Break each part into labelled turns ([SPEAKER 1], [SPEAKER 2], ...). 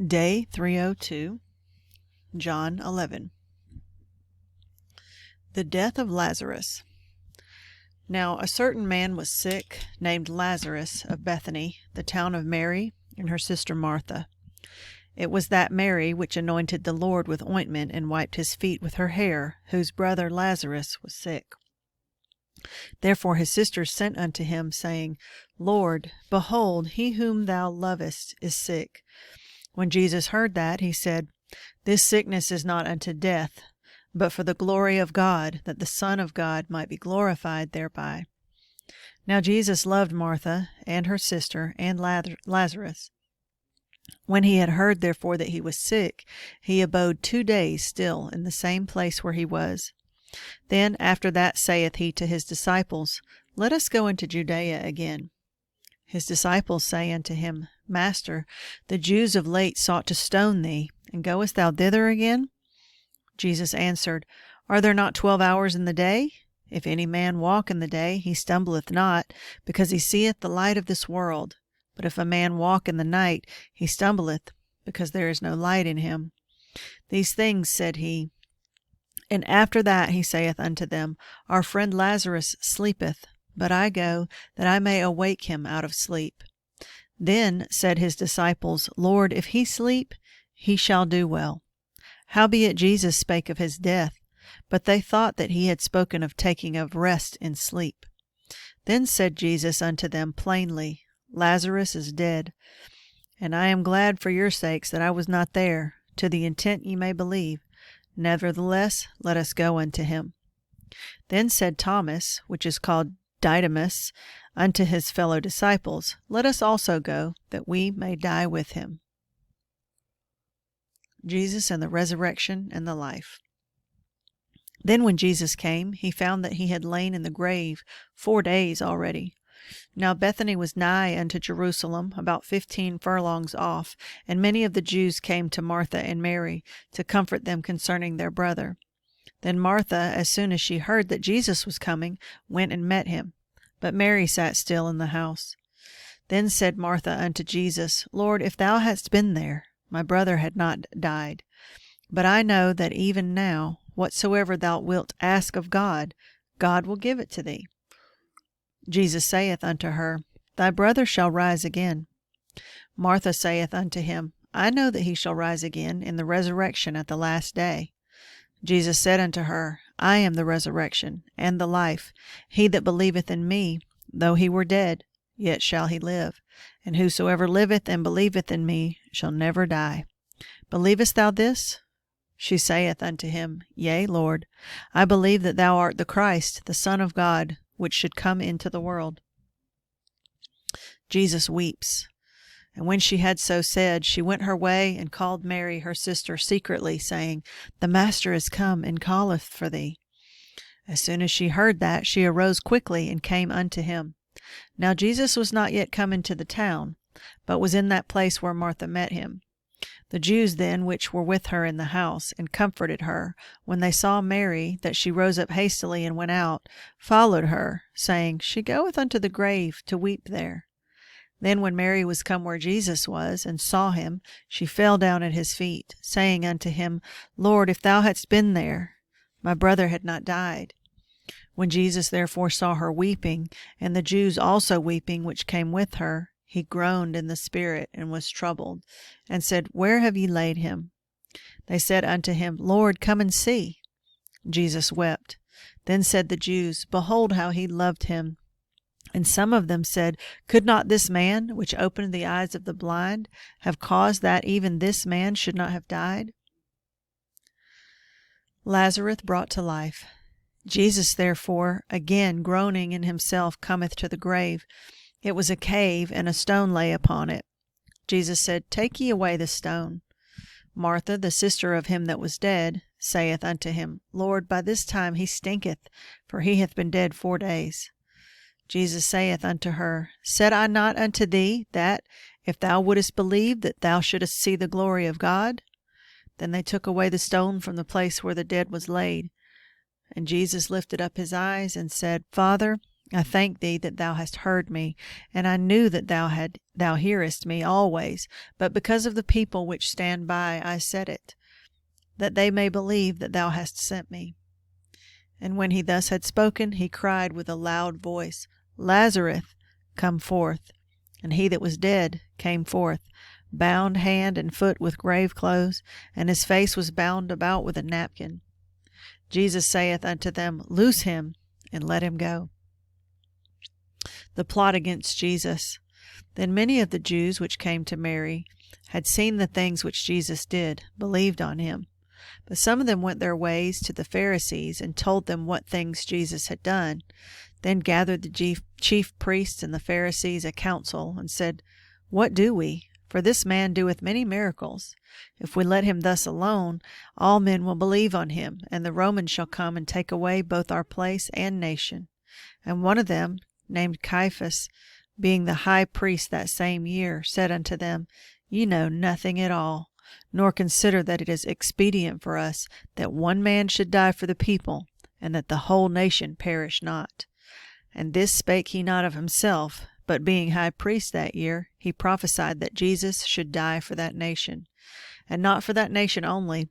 [SPEAKER 1] Day 302, John 11. The death of Lazarus. Now a certain man was sick, named Lazarus, of Bethany, the town of Mary, and her sister Martha. It was that Mary which anointed the Lord with ointment and wiped his feet with her hair, whose brother Lazarus was sick. Therefore his sisters sent unto him, saying, Lord, behold, he whom thou lovest is sick. When Jesus heard that, he said, This sickness is not unto death, but for the glory of God, that the Son of God might be glorified thereby. Now Jesus loved Martha, and her sister, and Lazarus. When he had heard therefore that he was sick, he abode 2 days still in the same place where he was. Then after that saith he to his disciples, Let us go into Judea again. His disciples say unto him, Master, the Jews of late sought to stone thee, and goest thou thither again? Jesus answered, Are there not 12 hours in the day? If any man walk in the day, he stumbleth not, because he seeth the light of this world. But if a man walk in the night, he stumbleth, because there is no light in him. These things said he. And after that he saith unto them, Our friend Lazarus sleepeth, but I go, that I may awake him out of sleep. Then said his disciples, Lord, if he sleep, he shall do well. Howbeit Jesus spake of his death, but they thought that he had spoken of taking of rest in sleep. Then said Jesus unto them plainly, Lazarus is dead, and I am glad for your sakes that I was not there, to the intent ye may believe. Nevertheless, let us go unto him. Then said Thomas, which is called Didymus, unto his fellow disciples, Let us also go, that we may die with him. Jesus and the resurrection and the life. Then when Jesus came, he found that he had lain in the grave 4 days already. Now Bethany was nigh unto Jerusalem, about 15 furlongs off, and many of the Jews came to Martha and Mary to comfort them concerning their brother. Then Martha, as soon as she heard that Jesus was coming, went and met him. But Mary sat still in the house. Then said Martha unto Jesus, Lord, if thou hadst been there, my brother had not died. But I know that even now, whatsoever thou wilt ask of God, God will give it to thee. Jesus saith unto her, Thy brother shall rise again. Martha saith unto him, I know that he shall rise again in the resurrection at the last day. Jesus said unto her, I am the resurrection and the life. He that believeth in me, though he were dead, yet shall he live. And whosoever liveth and believeth in me shall never die. Believest thou this? She saith unto him, Yea, Lord, I believe that thou art the Christ, the Son of God, which should come into the world. Jesus weeps. And when she had so said, she went her way and called Mary her sister secretly, saying, The Master is come and calleth for thee. As soon as she heard that, she arose quickly and came unto him. Now Jesus was not yet come into the town, but was in that place where Martha met him. The Jews then which were with her in the house, and comforted her, when they saw Mary, that she rose up hastily and went out, followed her, saying, She goeth unto the grave to weep there. Then when Mary was come where Jesus was, and saw him, she fell down at his feet, saying unto him, Lord, if thou hadst been there, my brother had not died. When Jesus therefore saw her weeping, and the Jews also weeping which came with her, he groaned in the spirit, and was troubled, and said, Where have ye laid him? They said unto him, Lord, come and see. Jesus wept. Then said the Jews, Behold how he loved him. And some of them said, Could not this man, which opened the eyes of the blind, have caused that even this man should not have died? Lazarus brought to life. Jesus therefore, again groaning in himself, cometh to the grave. It was a cave, and a stone lay upon it. Jesus said, Take ye away the stone. Martha, the sister of him that was dead, saith unto him, Lord, by this time he stinketh, for he hath been dead 4 days. Jesus saith unto her, Said I not unto thee, that, if thou wouldest believe, that thou shouldest see the glory of God? Then they took away the stone from the place where the dead was laid. And Jesus lifted up his eyes, and said, Father, I thank thee that thou hast heard me, and I knew that thou hearest me always, but because of the people which stand by I said it, that they may believe that thou hast sent me. And when he thus had spoken, he cried with a loud voice, Lazarus, come forth. And he that was dead came forth, bound hand and foot with grave clothes, and his face was bound about with a napkin. Jesus saith unto them, Loose him, and let him go. The plot against Jesus. Then many of the Jews which came to Mary had seen the things which Jesus did, believed on him. But some of them went their ways to the Pharisees, and told them what things Jesus had done. Then gathered the chief priests and the Pharisees a council, and said, What do we? For this man doeth many miracles. If we let him thus alone, all men will believe on him, and the Romans shall come and take away both our place and nation. And one of them, named Caiaphas, being the high priest that same year, said unto them, Ye know nothing at all, nor consider that it is expedient for us that one man should die for the people, and that the whole nation perish not. And this spake he not of himself, but being high priest that year, he prophesied that Jesus should die for that nation, and not for that nation only,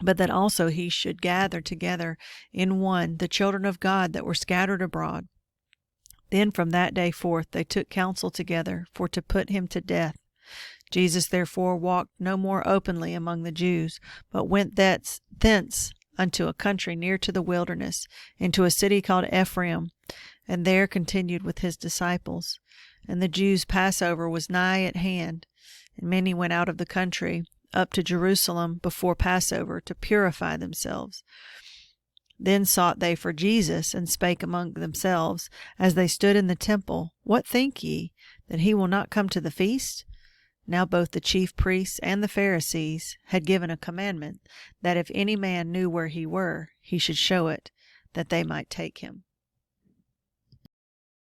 [SPEAKER 1] but that also he should gather together in one the children of God that were scattered abroad. Then from that day forth they took counsel together for to put him to death. Jesus therefore walked no more openly among the Jews, but went thence unto a country near to the wilderness, into a city called Ephraim, and there continued with his disciples. And the Jews' Passover was nigh at hand, and many went out of the country up to Jerusalem before Passover to purify themselves. Then sought they for Jesus, and spake among themselves, as they stood in the temple, What think ye, that he will not come to the feast? Now both the chief priests and the Pharisees had given a commandment, that if any man knew where he were, he should show it, that they might take him.